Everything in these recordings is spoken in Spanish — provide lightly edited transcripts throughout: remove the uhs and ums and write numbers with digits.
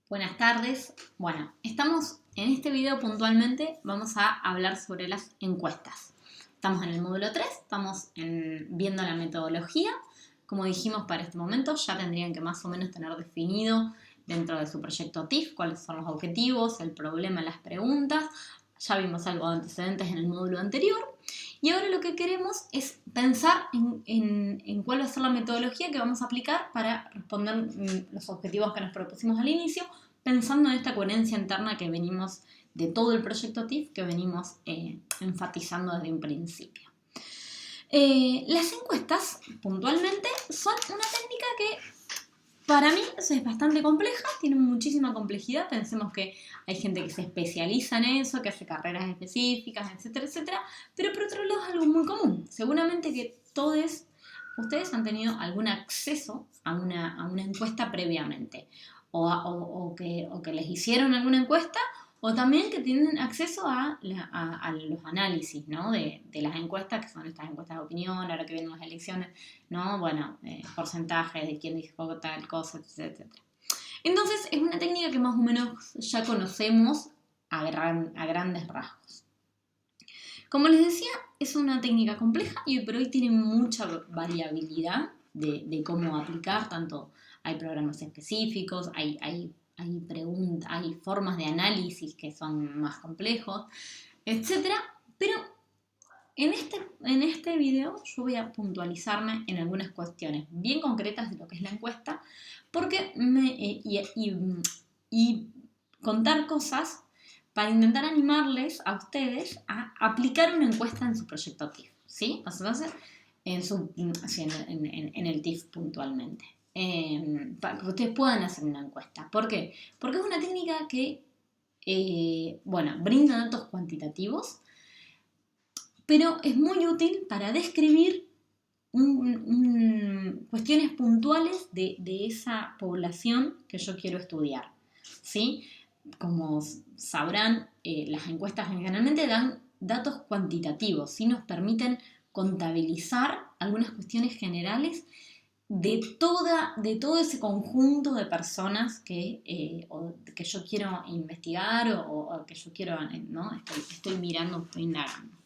Buenas tardes. Bueno, estamos en este video puntualmente, vamos a hablar sobre las encuestas. Estamos en el módulo 3, estamos viendo la metodología. Como dijimos, para este momento ya tendrían que más o menos tener definido dentro de su proyecto TIF cuáles son los objetivos, el problema, las preguntas. Ya vimos algo de antecedentes en el módulo anterior. Y ahora lo que queremos es pensar en cuál va a ser la metodología que vamos a aplicar para responder los objetivos que nos propusimos al inicio, pensando en esta coherencia interna que venimos de todo el proyecto TIF, que venimos enfatizando desde un principio. Las encuestas, puntualmente, son una técnica que para mí es bastante compleja, tiene muchísima complejidad. Pensemos que hay gente que se especializa en eso, que hace carreras específicas, etcétera, etcétera. Pero por otro lado es algo muy común. Seguramente que todos ustedes han tenido algún acceso a una encuesta previamente. O que les hicieron alguna encuesta, o también que tienen acceso a los análisis, ¿no? de las encuestas, que son estas encuestas de opinión, ahora que vienen las elecciones, ¿no? Bueno, porcentajes de quién dijo tal cosa, etc. Entonces es una técnica que más o menos ya conocemos a grandes rasgos. Como les decía, es una técnica compleja y hoy por hoy tiene mucha variabilidad de cómo aplicar. Tanto hay programas específicos, hay preguntas, hay formas de análisis que son más complejos, etc. Pero en este video yo voy a puntualizarme en algunas cuestiones bien concretas de lo que es la encuesta, porque y contar cosas para intentar animarles a ustedes a aplicar una encuesta en su proyecto TIF, ¿sí? Entonces, en el TIF puntualmente. Para que ustedes puedan hacer una encuesta. ¿Por qué? Porque es una técnica que, brinda datos cuantitativos, pero es muy útil para describir cuestiones puntuales de esa población que yo quiero estudiar, ¿sí? Como sabrán, las encuestas generalmente dan datos cuantitativos, ¿sí? Nos permiten contabilizar algunas cuestiones generales de todo ese conjunto de personas que yo quiero investigar o que yo quiero, ¿no? Estoy mirando, estoy indagando.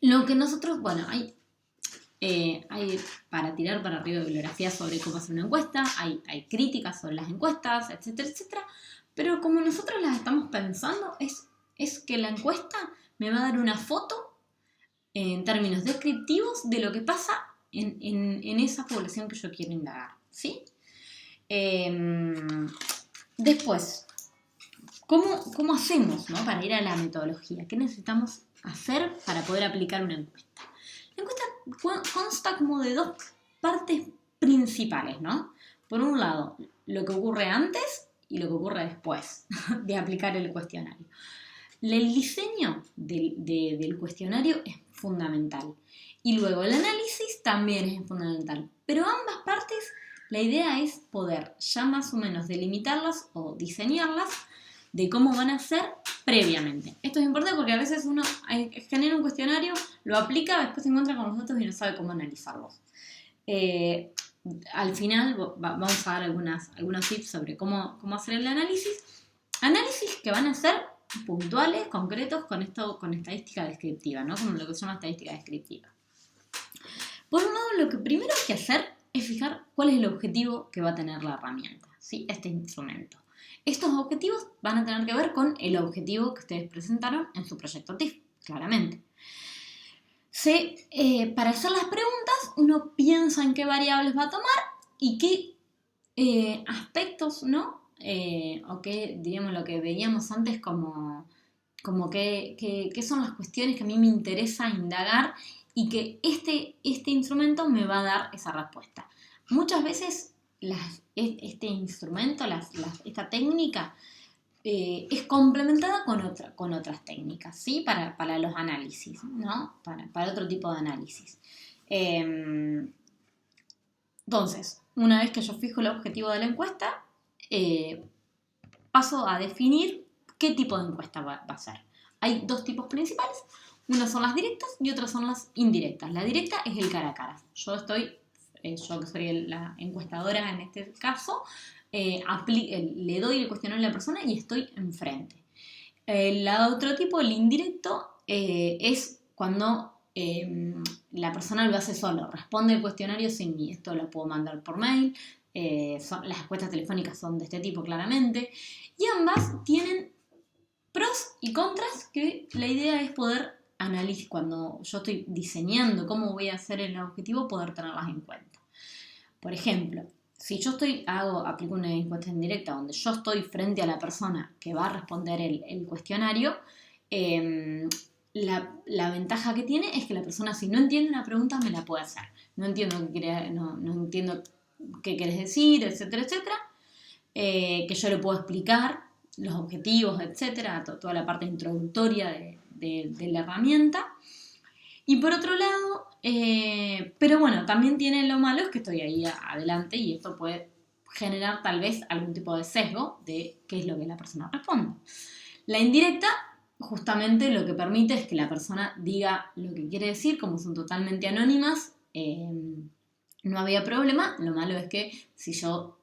Lo que nosotros, hay para tirar para arriba bibliografía sobre cómo hacer una encuesta, hay críticas sobre las encuestas, etcétera, etcétera, pero como nosotros las estamos pensando, es que la encuesta me va a dar una foto en términos descriptivos de lo que pasa en esa población que yo quiero indagar, ¿sí? Después, ¿cómo hacemos, ¿no? Para ir a la metodología? ¿Qué necesitamos hacer para poder aplicar una encuesta? La encuesta consta como de dos partes principales, ¿no? Por un lado, lo que ocurre antes y lo que ocurre después de aplicar el cuestionario. El diseño del cuestionario es fundamental. Y luego el análisis también es fundamental. Pero ambas partes, la idea es poder ya más o menos delimitarlas o diseñarlas de cómo van a ser previamente. Esto es importante porque a veces uno genera un cuestionario, lo aplica, después se encuentra con los datos y no sabe cómo analizarlos. Al final vamos a dar algunos tips sobre cómo hacer el análisis. Análisis que van a ser puntuales, concretos, con estadística descriptiva, ¿no? Como lo que se llama estadística descriptiva. Por un lado, lo que primero hay que hacer es fijar cuál es el objetivo que va a tener la herramienta, ¿sí? Este instrumento. Estos objetivos van a tener que ver con el objetivo que ustedes presentaron en su proyecto TIF, claramente. Para hacer las preguntas, uno piensa en qué variables va a tomar y qué aspectos, ¿no? O qué, diríamos, lo que veíamos antes como qué son las cuestiones que a mí me interesa indagar y que este instrumento me va a dar esa respuesta. Muchas veces este instrumento, esta técnica, es complementada con otras técnicas, ¿sí? Para los análisis, ¿no? Para otro tipo de análisis. Entonces, una vez que yo fijo el objetivo de la encuesta, paso a definir qué tipo de encuesta va a ser. Hay dos tipos principales. Unas son las directas y otras son las indirectas. La directa es el cara a cara. Yo que soy la encuestadora en este caso, le doy el cuestionario a la persona y estoy enfrente. El otro tipo, el indirecto, es cuando la persona lo hace solo, responde el cuestionario sin mí. Esto lo puedo mandar por mail, las encuestas telefónicas son de este tipo claramente, y ambas tienen pros y contras que la idea es poder analizar, cuando yo estoy diseñando cómo voy a hacer el objetivo, poder tenerlas en cuenta. Por ejemplo, si yo aplico una encuesta indirecta donde yo estoy frente a la persona que va a responder el cuestionario, la ventaja que tiene es que la persona, si no entiende una pregunta, me la puede hacer. No entiendo qué querés decir, etcétera, etcétera. Que yo le puedo explicar los objetivos, etcétera, toda la parte introductoria de la herramienta. Y por otro lado, pero bueno, también tiene lo malo es que estoy ahí adelante y esto puede generar tal vez algún tipo de sesgo de qué es lo que la persona responde. La indirecta justamente lo que permite es que la persona diga lo que quiere decir, como son totalmente anónimas, no había problema. Lo malo es que si son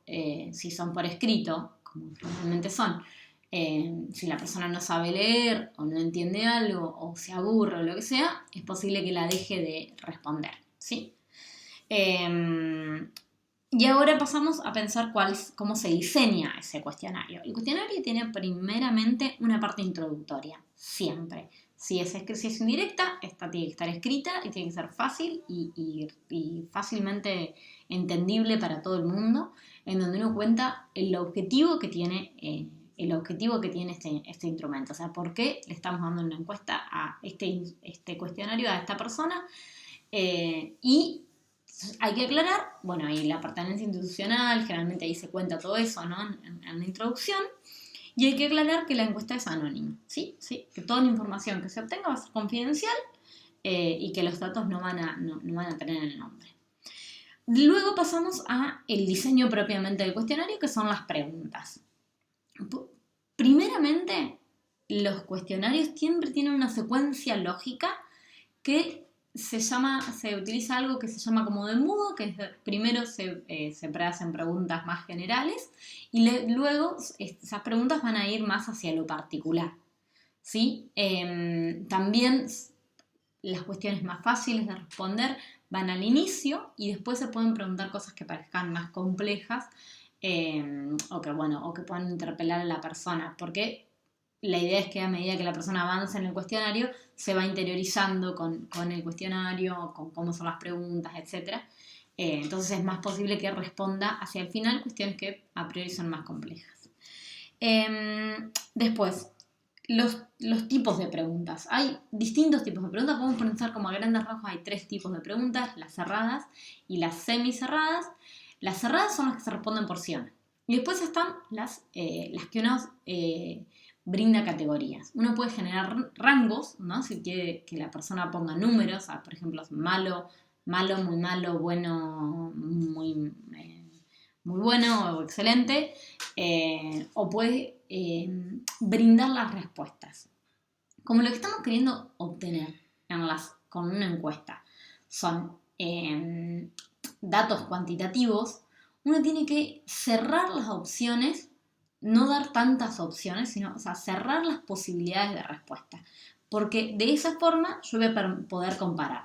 por escrito, como generalmente son, si la persona no sabe leer o no entiende algo o se aburre o lo que sea, es posible que la deje de responder, ¿sí? Y ahora pasamos a pensar cómo se diseña ese cuestionario. El cuestionario tiene primeramente una parte introductoria, siempre. Si es indirecta, esta tiene que estar escrita y tiene que ser fácil y fácilmente entendible para todo el mundo, en donde uno cuenta el objetivo que tiene este instrumento. O sea, ¿por qué le estamos dando una encuesta a este cuestionario a esta persona? Y hay que aclarar, bueno, ahí la pertenencia institucional, generalmente ahí se cuenta todo eso, ¿no? En la introducción. Y hay que aclarar que la encuesta es anónima, ¿sí? ¿Sí? Que toda la información que se obtenga va a ser confidencial y que los datos no van a tener el nombre. Luego pasamos a el diseño propiamente del cuestionario, que son las preguntas. Primeramente, los cuestionarios siempre tienen una secuencia lógica que se utiliza algo que se llama como de embudo, que primero se hacen preguntas más generales y luego esas preguntas van a ir más hacia lo particular, ¿sí? También las cuestiones más fáciles de responder van al inicio y después se pueden preguntar cosas que parezcan más complejas o que puedan interpelar a la persona, porque la idea es que a medida que la persona avanza en el cuestionario, se va interiorizando con el cuestionario, con cómo son las preguntas, etc. Entonces es más posible que responda hacia el final cuestiones que a priori son más complejas. Después, los tipos de preguntas. Hay distintos tipos de preguntas. Podemos pensar como a grandes rasgos hay 3 tipos de preguntas, las cerradas y las semicerradas. Las cerradas son las que se responden por sí. Y después están las que uno brinda categorías. Uno puede generar rangos, ¿no? Si quiere que la persona ponga números, por ejemplo, malo, muy malo, bueno, muy bueno o excelente, o puede brindar las respuestas. Como lo que estamos queriendo obtener con una encuesta son datos cuantitativos, uno tiene que cerrar las opciones, no dar tantas opciones, sino cerrar las posibilidades de respuesta. Porque de esa forma yo voy a poder comparar.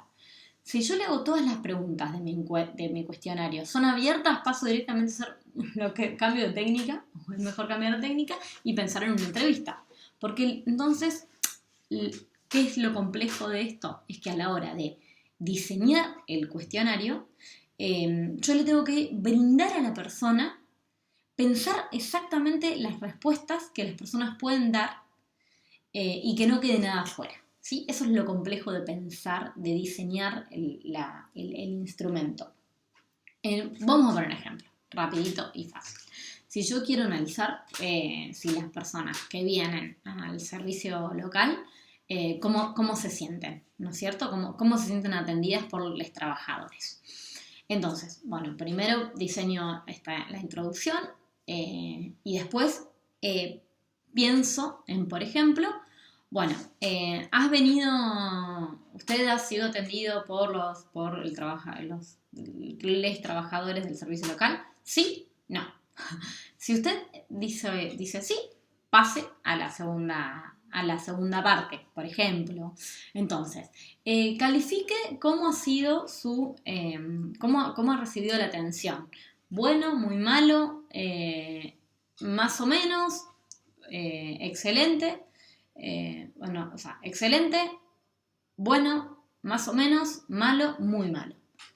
Si yo le hago todas las preguntas de mi cuestionario, son abiertas, paso directamente a hacer cambio de técnica, o es mejor cambiar de técnica, y pensar en una entrevista. Porque entonces, ¿qué es lo complejo de esto? Es que a la hora de diseñar el cuestionario, yo le tengo que brindar a la persona, pensar exactamente las respuestas que las personas pueden dar y que no quede nada afuera, ¿sí? Eso es lo complejo de pensar, de diseñar el instrumento. Vamos a poner un ejemplo, rapidito y fácil. Si yo quiero analizar si las personas que vienen al servicio local, cómo se sienten, ¿no es cierto? Cómo se sienten atendidas por los trabajadores. Entonces, bueno, primero diseño la introducción y después pienso en, por ejemplo, bueno, usted ha sido atendido por los trabajadores del servicio local, ¿sí? No. Si usted dice sí, pase a la segunda parte, por ejemplo. Entonces, califique cómo ha sido cómo ha recibido la atención. Bueno, muy malo, más o menos, excelente, excelente, bueno, más o menos, malo, muy malo.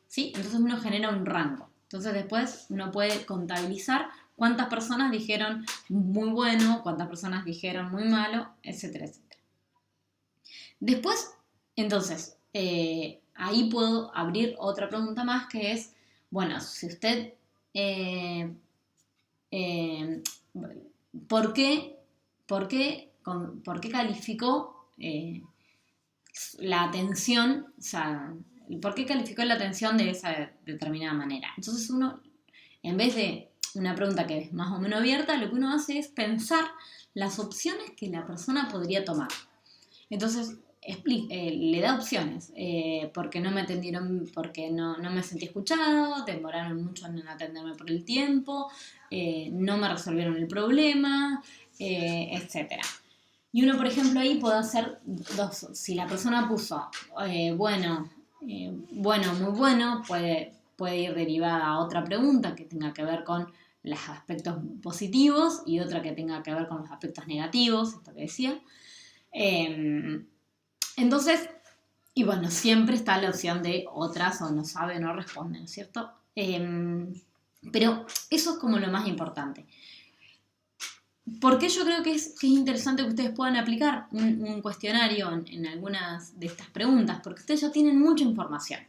¿Sí? Entonces uno genera un rango. Entonces después uno puede contabilizar cuántas personas dijeron muy bueno, cuántas personas dijeron muy malo, etcétera, etcétera. Después, entonces, ahí puedo abrir otra pregunta más que es, bueno, si usted, ¿por qué calificó la atención, o sea, por qué calificó la atención de esa determinada manera? Entonces uno, en vez de una pregunta que es más o menos abierta, lo que uno hace es pensar las opciones que la persona podría tomar. Entonces, le da opciones, porque no me atendieron, porque no me sentí escuchado, demoraron mucho en atenderme por el tiempo, no me resolvieron el problema, etcétera. Y uno, por ejemplo, ahí puede hacer dos. Si la persona puso bueno, muy bueno, puede ir derivada a otra pregunta que tenga que ver con los aspectos positivos y otra que tenga que ver con los aspectos negativos, esto que decía. Entonces, y bueno, siempre está la opción de otras o no sabe o no responden, ¿cierto? Pero eso es como lo más importante. ¿Por qué yo creo que es interesante que ustedes puedan aplicar un cuestionario en algunas de estas preguntas? Porque ustedes ya tienen mucha información.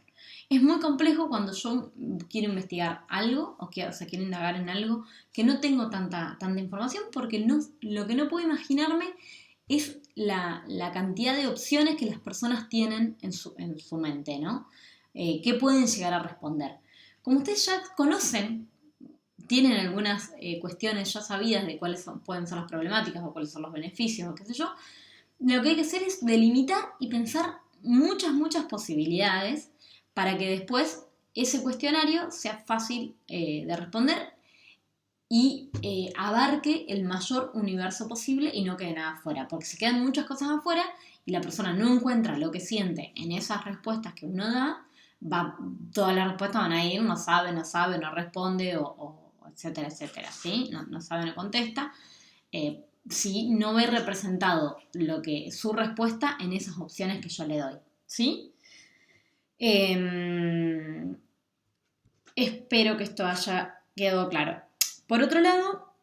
Es muy complejo cuando yo quiero investigar algo o quiero indagar en algo que no tengo tanta información, porque lo que no puedo imaginarme es la cantidad de opciones que las personas tienen en su mente, ¿no? ¿Qué pueden llegar a responder? Como ustedes ya conocen, tienen algunas cuestiones ya sabidas de cuáles pueden ser las problemáticas o cuáles son los beneficios o qué sé yo, lo que hay que hacer es delimitar y pensar muchas posibilidades para que después ese cuestionario sea fácil de responder y abarque el mayor universo posible y no quede nada afuera, porque si quedan muchas cosas afuera y la persona no encuentra lo que siente en esas respuestas que uno da, todas las respuestas van a ir, no sabe, no responde o etcétera, etcétera, ¿sí? No sabe, no contesta, si no ve representado su respuesta en esas opciones que yo le doy, ¿sí? Espero que esto haya quedado claro. Por otro lado,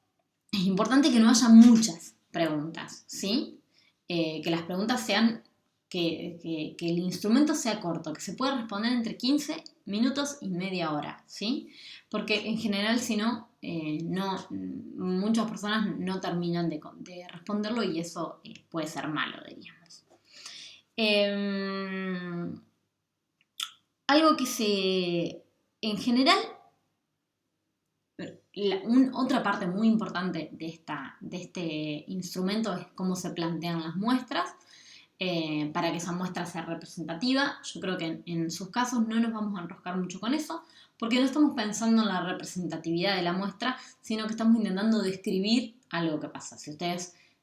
es importante que no haya muchas preguntas, ¿sí? Que las preguntas sean, que el instrumento sea corto, que se pueda responder entre 15 minutos y media hora, ¿sí? Porque en general, si no, muchas personas no terminan de responderlo y eso puede ser malo, diríamos. Algo que en general, otra parte muy importante de este instrumento es cómo se plantean las muestras, para que esa muestra sea representativa. Yo creo que en sus casos no nos vamos a enroscar mucho con eso, porque no estamos pensando en la representatividad de la muestra, sino que estamos intentando describir algo que pasa.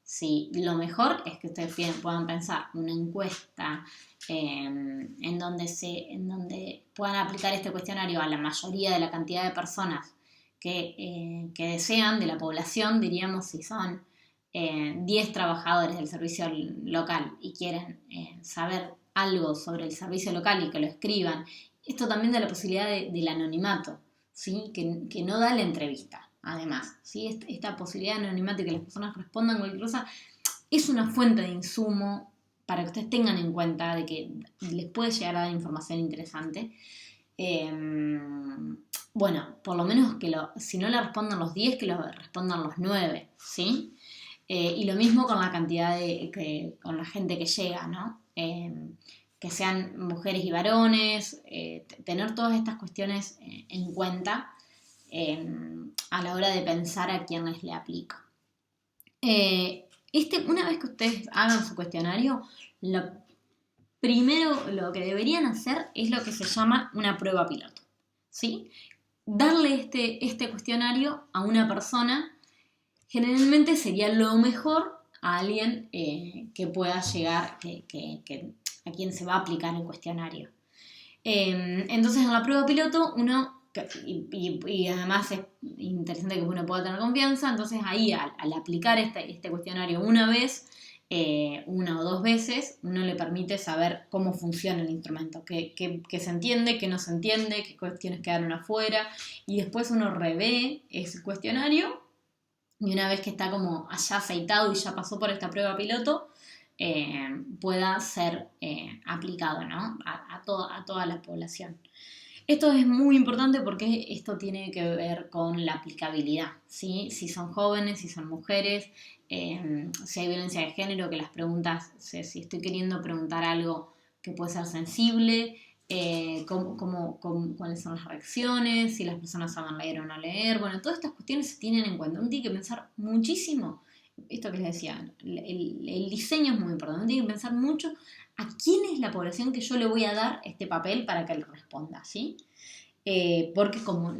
Si lo mejor es que ustedes puedan pensar una encuesta en donde puedan aplicar este cuestionario a la mayoría de la cantidad de personas que desean, de la población, diríamos, si son 10 trabajadores del servicio local y quieren saber algo sobre el servicio local y que lo escriban. Esto también da la posibilidad del anonimato, ¿sí? Que no da la entrevista, además, ¿sí? Esta posibilidad de anonimato y que las personas respondan cualquier cosa es una fuente de insumo para que ustedes tengan en cuenta de que les puede llegar a dar información interesante. Bueno, por lo menos si no le respondan los 10, que lo respondan los 9, ¿sí? Y lo mismo con la cantidad con la gente que llega, ¿no? Que sean mujeres y varones, tener todas estas cuestiones en cuenta a la hora de pensar a quiénes le aplica. Una vez que ustedes hagan su cuestionario, lo primero lo que deberían hacer es lo que se llama una prueba piloto, ¿sí? Darle este cuestionario a una persona generalmente sería lo mejor a alguien que pueda llegar, a quien se va a aplicar el cuestionario. Entonces en la prueba piloto uno, y además es interesante que uno pueda tener confianza, entonces ahí al aplicar este cuestionario una vez, una o dos veces, uno le permite saber cómo funciona el instrumento, qué se entiende, qué no se entiende, qué cuestiones quedaron afuera, y después uno revé ese cuestionario, y una vez que está como allá aceitado y ya pasó por esta prueba piloto, pueda ser aplicado, ¿no? a toda la población. Esto es muy importante porque esto tiene que ver con la aplicabilidad, ¿sí? Si son jóvenes, si son mujeres, si hay violencia de género, que las preguntas, si estoy queriendo preguntar algo que puede ser sensible, cuáles son las reacciones, si las personas saben leer o no leer. Bueno, todas estas cuestiones se tienen en cuenta. Uno tiene que pensar muchísimo. Esto que les decía, el diseño es muy importante. Uno tiene que pensar mucho a quién es la población que yo le voy a dar este papel para que él responda, ¿sí? Porque como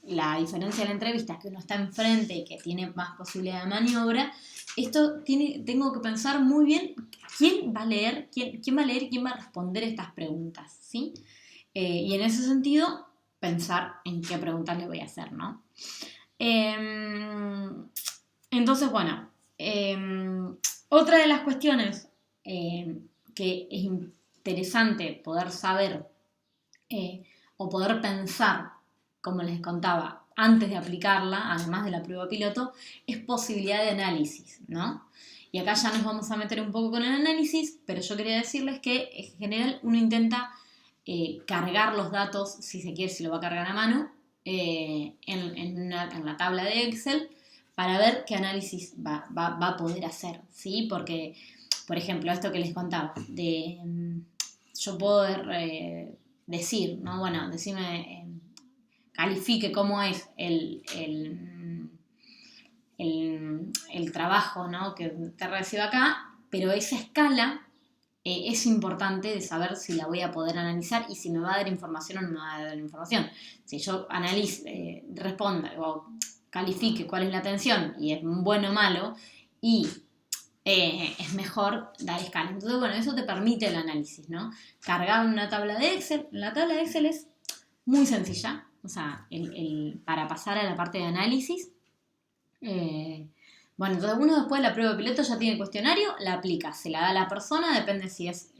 la diferencia de la entrevista es que uno está enfrente y que tiene más posibilidad de maniobra, tengo que pensar muy bien quién va a leer, quién va a leer y quién va a responder estas preguntas, ¿sí? Y en ese sentido, pensar en qué preguntas le voy a hacer, ¿no? Entonces, bueno, otra de las cuestiones que es interesante poder saber o poder pensar, como les contaba, antes de aplicarla, además de la prueba piloto, es posibilidad de análisis, ¿no? Y acá ya nos vamos a meter un poco con el análisis, pero yo quería decirles que en general uno intenta cargar los datos, si se quiere, si lo va a cargar a mano, en la tabla de Excel para ver qué análisis va a poder hacer, ¿sí? Porque, por ejemplo, esto que les contaba, yo puedo decir, ¿no? Bueno, decime, califique cómo es el trabajo, ¿no? que te recibo acá, pero esa escala es importante de saber si la voy a poder analizar y si me va a dar información o no me va a dar información. Si yo responda o califique cuál es la atención y es bueno o malo, y es mejor dar escala. Entonces, bueno, eso te permite el análisis, ¿no? Cargar una tabla de Excel. La tabla de Excel es muy sencilla, o sea, para pasar a la parte de análisis. Bueno, entonces uno después de la prueba de piloto ya tiene el cuestionario, la aplica, se la da a la persona, depende si es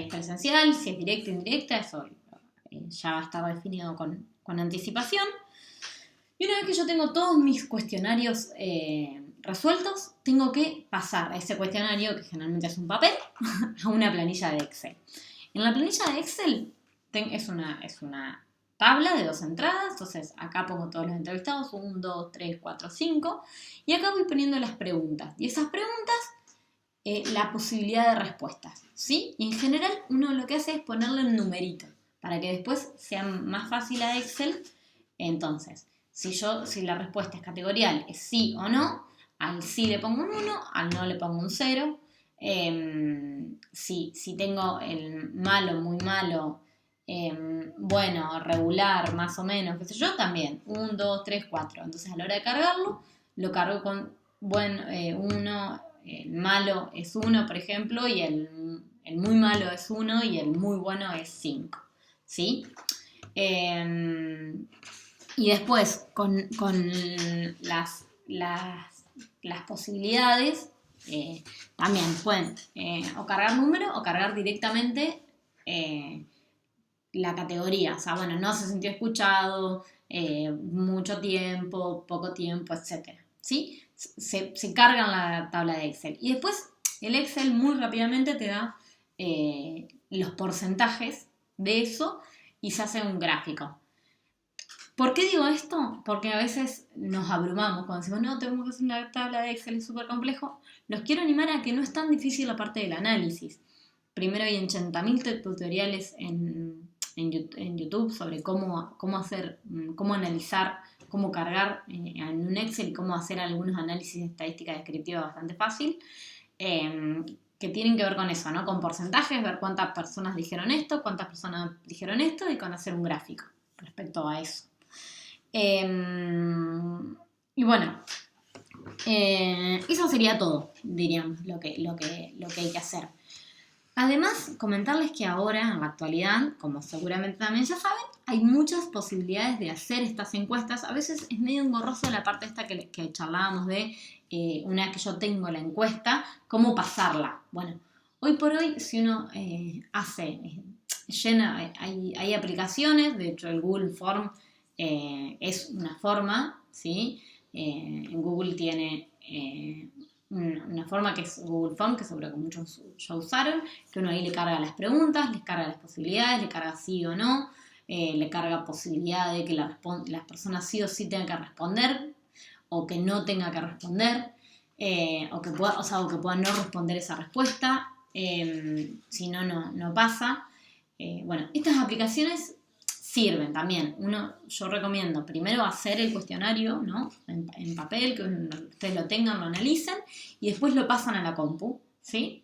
presencial, si es directa, indirecta, eso ya va a estar definido con anticipación. Y una vez que yo tengo todos mis cuestionarios resueltos, tengo que pasar a ese cuestionario, que generalmente es un papel, a una planilla de Excel. En la planilla de Excel es una tabla de 2 entradas, entonces acá pongo todos los entrevistados, 1, 2, 3, 4, 5, y acá voy poniendo las preguntas. Y esas preguntas, la posibilidad de respuestas, ¿sí? Y en general uno lo que hace es ponerle un numerito, para que después sea más fácil a Excel. Entonces, si la respuesta es categorial, es sí o no, al sí le pongo un 1, al no le pongo un 0. Si tengo el malo, muy malo, bueno, regular, más o menos, qué sé yo, también. 1, 2, 3, 4. Entonces a la hora de cargarlo, lo cargo con 1, el malo es 1, por ejemplo, y el muy malo es 1 y el muy bueno es 5. ¿Sí? Y después, con las posibilidades, también pueden o cargar número o cargar directamente la categoría. O sea, bueno, no se sintió escuchado, mucho tiempo, poco tiempo, etc. ¿Sí? Se carga en la tabla de Excel. Y después el Excel muy rápidamente te da los porcentajes de eso y se hace un gráfico. ¿Por qué digo esto? Porque a veces nos abrumamos cuando decimos, no, tenemos que hacer una tabla de Excel, es súper complejo. Los quiero animar a que no es tan difícil la parte del análisis. Primero hay 80.000 tutoriales en YouTube sobre cómo analizar, cómo cargar en un Excel y cómo hacer algunos análisis de estadística descriptiva bastante fácil, que tienen que ver con eso, ¿no? Con porcentajes, ver cuántas personas dijeron esto, cuántas personas dijeron esto y con hacer un gráfico respecto a eso. Y Y bueno, eso sería todo, diríamos, lo que hay que hacer. Además, comentarles que ahora, en la actualidad, como seguramente también ya saben, hay muchas posibilidades de hacer estas encuestas. A veces es medio engorroso la parte esta que charlábamos de una vez que yo tengo la encuesta, cómo pasarla. Bueno, hoy por hoy, si uno llena, hay aplicaciones, de hecho el Google Form es una forma, ¿sí? En Google tiene una forma que es Google Form, que seguro que muchos ya usaron, que uno ahí le carga las preguntas, les carga las posibilidades, le carga sí o no, le carga posibilidad de que las personas sí o sí tengan que responder, o que no tenga que responder, o que pueda no responder esa respuesta, si no, no pasa. Bueno, estas aplicaciones sirven también. Yo recomiendo primero hacer el cuestionario, ¿no? En papel, que ustedes lo tengan, lo analicen, y después lo pasan a la compu, ¿sí?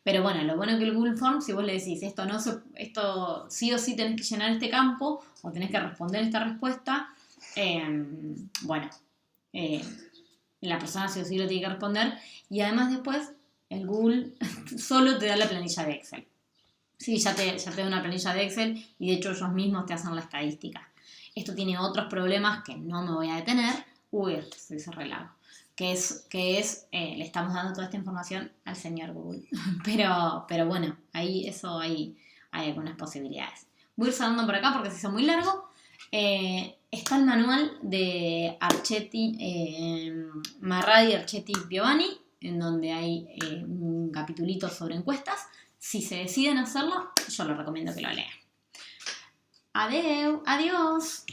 Pero bueno, lo bueno que el Google Form, si vos le decís esto sí o sí tenés que llenar este campo, o tenés que responder esta respuesta, la persona sí o sí lo tiene que responder, y además después el Google solo te da la planilla de Excel. Sí, ya te da una planilla de Excel y de hecho ellos mismos te hacen la estadística. Esto tiene otros problemas que no me voy a detener. Se hizo relajo. Que es le estamos dando toda esta información al señor Google. Pero bueno, hay algunas posibilidades. Voy a ir cerrando por acá porque se hizo muy largo. Está el manual de Marradi, Archetti y Piovani, en donde hay un capitulito sobre encuestas. Si se deciden hacerlo, yo les recomiendo que lo lean. Adiós.